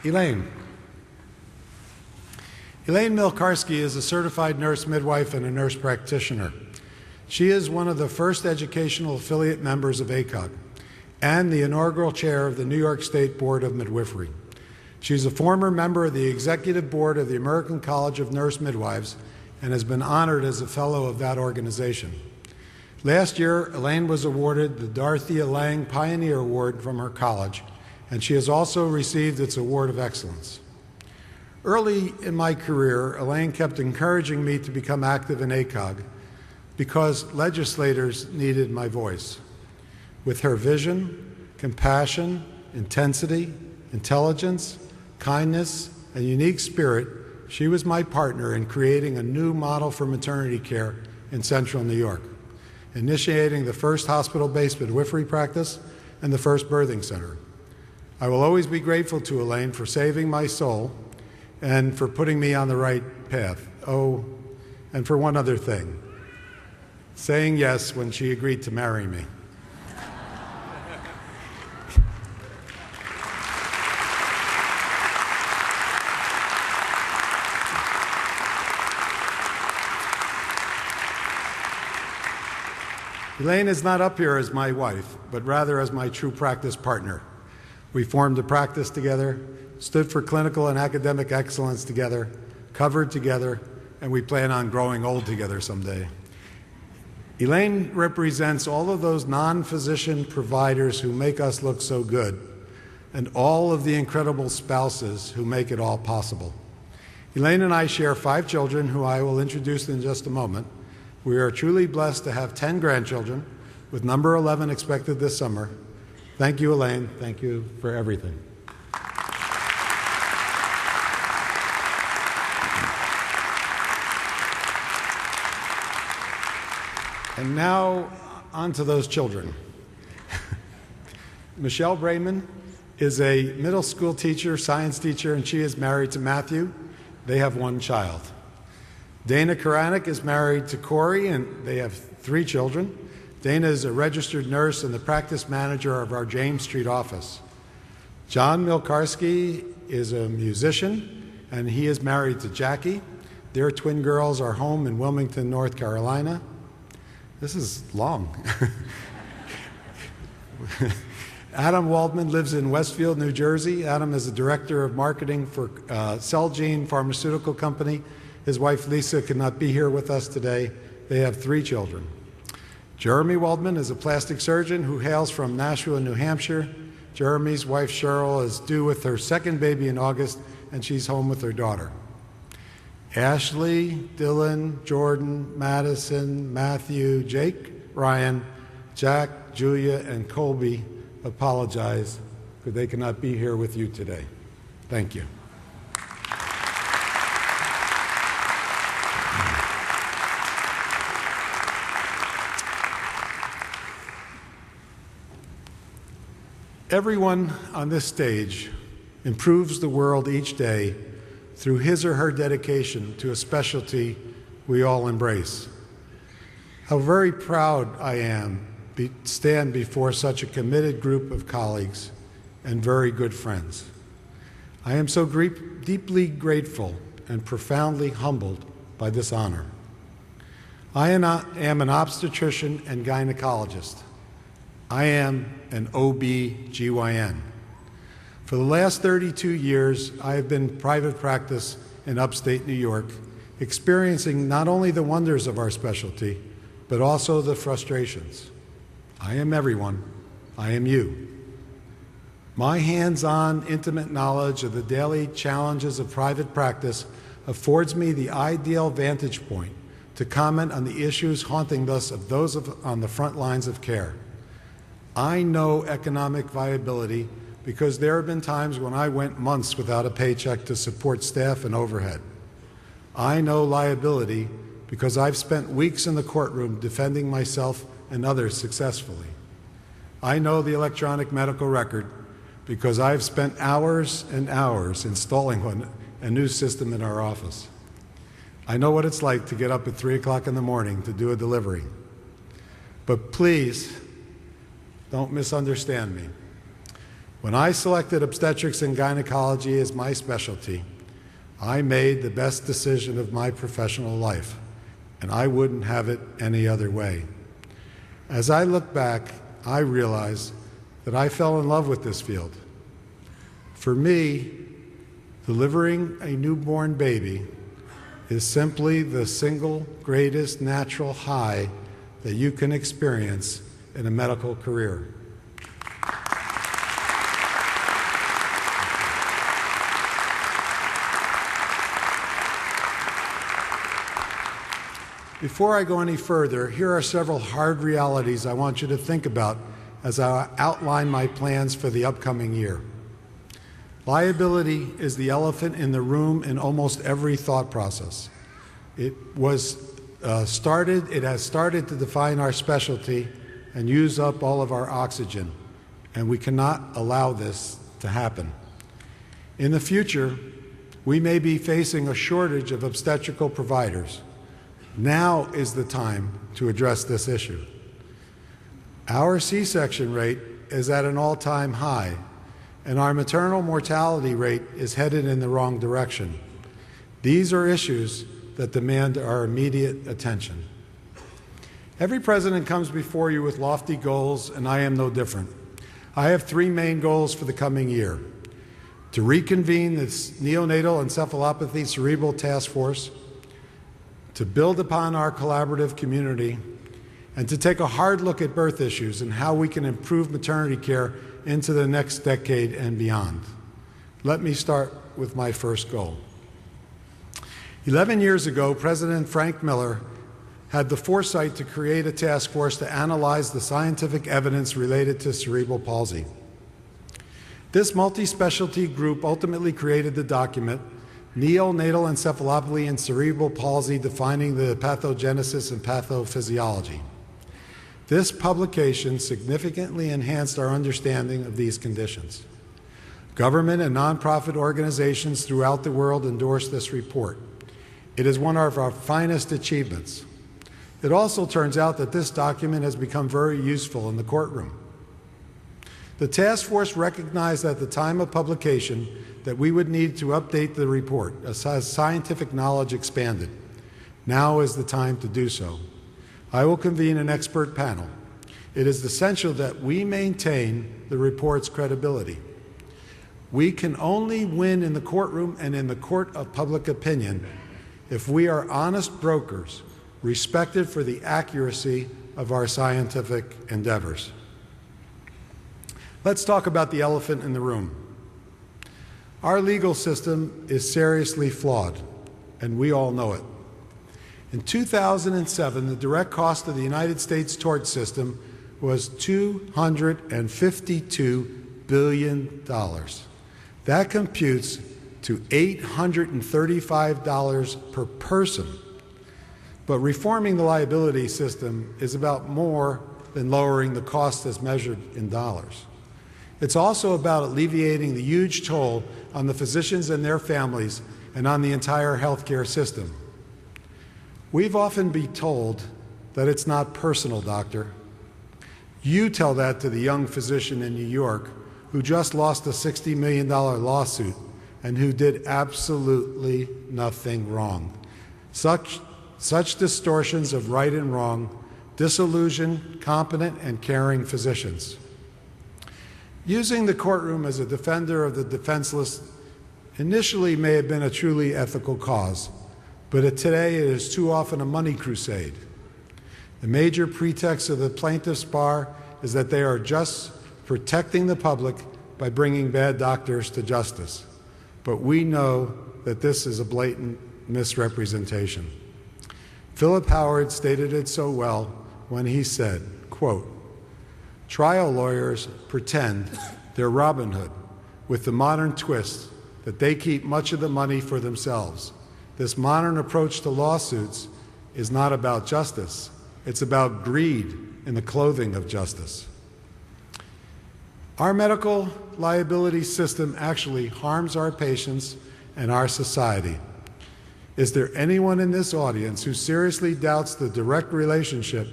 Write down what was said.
Elaine. Elaine Milkarski is a certified nurse midwife and a nurse practitioner. She is one of the first educational affiliate members of ACOG and the inaugural chair of the New York State Board of Midwifery. She's a former member of the executive board of the American College of Nurse Midwives and has been honored as a fellow of that organization. Last year, Elaine was awarded the Dorothea Lange Pioneer Award from her college, and she has also received its Award of Excellence. Early in my career, Elaine kept encouraging me to become active in ACOG because legislators needed my voice. With her vision, compassion, intensity, intelligence, kindness, and unique spirit, she was my partner in creating a new model for maternity care in central New York, initiating the first hospital-based midwifery practice and the first birthing center. I will always be grateful to Elaine for saving my soul and for putting me on the right path. Oh, and for one other thing, saying yes when she agreed to marry me. Elaine is not up here as my wife, but rather as my true practice partner. We formed a practice together, stood for clinical and academic excellence together, covered together, and we plan on growing old together someday. Elaine represents all of those non-physician providers who make us look so good, and all of the incredible spouses who make it all possible. Elaine and I share 5 children who I will introduce in just a moment. We are truly blessed to have 10 grandchildren, with number 11 expected this summer. Thank you, Elaine. Thank you for everything. And now, on to those children. Michelle Brayman is a middle school teacher, science teacher, and she is married to Matthew. They have 1 child. Dana Karanik is married to Corey, and they have 3 children. Dana is a registered nurse and the practice manager of our James Street office. John Milkarski is a musician, and he is married to Jackie. Their twin girls are home in Wilmington, North Carolina. This is long. Adam Waldman lives in Westfield, New Jersey. Adam is the director of marketing for Celgene Pharmaceutical Company. His wife Lisa could not be here with us today. They have 3 children. Jeremy Waldman is a plastic surgeon who hails from Nashua, New Hampshire. Jeremy's wife Cheryl is due with her 2nd baby in August, and she's home with her daughter. Ashley, Dylan, Jordan, Madison, Matthew, Jake, Ryan, Jack, Julia, and Colby apologize because they cannot be here with you today. Thank you. Everyone on this stage improves the world each day through his or her dedication to a specialty we all embrace. How very proud I am to stand before such a committed group of colleagues and very good friends. I am so deeply grateful and profoundly humbled by this honor. I am an obstetrician and gynecologist. I am an OB-GYN. For the last 32 years, I have been in private practice in upstate New York, experiencing not only the wonders of our specialty, but also the frustrations. I am everyone. I am you. My hands-on, intimate knowledge of the daily challenges of private practice affords me the ideal vantage point to comment on the issues haunting us of those on the front lines of care. I know economic viability because there have been times when I went months without a paycheck to support staff and overhead. I know liability because I've spent weeks in the courtroom defending myself and others successfully. I know the electronic medical record because I've spent hours and hours installing a new system in our office. I know what it's like to get up at 3 o'clock in the morning to do a delivery. But please, don't misunderstand me. When I selected obstetrics and gynecology as my specialty, I made the best decision of my professional life, and I wouldn't have it any other way. As I look back, I realize that I fell in love with this field. For me, delivering a newborn baby is simply the single greatest natural high that you can experience in a medical career. Before I go any further, here are several hard realities I want you to think about as I outline my plans for the upcoming year. Liability is the elephant in the room in almost every thought process. It has started to define our specialty and use up all of our oxygen, and we cannot allow this to happen. In the future, we may be facing a shortage of obstetrical providers. Now is the time to address this issue. Our C-section rate is at an all-time high, and our maternal mortality rate is headed in the wrong direction. These are issues that demand our immediate attention. Every president comes before you with lofty goals, and I am no different. I have three main goals for the coming year: to reconvene the Neonatal Encephalopathy Cerebral Task Force, to build upon our collaborative community, and to take a hard look at birth issues and how we can improve maternity care into the next decade and beyond. Let me start with my first goal. 11 years ago, President Frank Miller had the foresight to create a task force to analyze the scientific evidence related to cerebral palsy. This multi-specialty group ultimately created the document Neonatal Encephalopathy and Cerebral Palsy, Defining the Pathogenesis and Pathophysiology. This publication significantly enhanced our understanding of these conditions. Government and nonprofit organizations throughout the world endorsed this report. It is one of our finest achievements. It also turns out that this document has become very useful in the courtroom. The task force recognized at the time of publication that we would need to update the report as scientific knowledge expanded. Now is the time to do so. I will convene an expert panel. It is essential that we maintain the report's credibility. We can only win in the courtroom and in the court of public opinion if we are honest brokers, respected for the accuracy of our scientific endeavors. Let's talk about the elephant in the room. Our legal system is seriously flawed, and we all know it. In 2007, the direct cost of the United States tort system was $252 billion. That computes to $835 per person. But reforming the liability system is about more than lowering the cost as measured in dollars. It's also about alleviating the huge toll on the physicians and their families and on the entire healthcare system. We've often been told that it's not personal, doctor. You tell that to the young physician in New York who just lost a $60 million lawsuit and who did absolutely nothing wrong. Such distortions of right and wrong disillusion competent and caring physicians. Using the courtroom as a defender of the defenseless initially may have been a truly ethical cause, but today it is too often a money crusade. The major pretext of the plaintiff's bar is that they are just protecting the public by bringing bad doctors to justice. But we know that this is a blatant misrepresentation. Philip Howard stated it so well when he said, quote, "Trial lawyers pretend they're Robin Hood with the modern twist that they keep much of the money for themselves. This modern approach to lawsuits is not about justice. It's about greed in the clothing of justice." Our medical liability system actually harms our patients and our society. Is there anyone in this audience who seriously doubts the direct relationship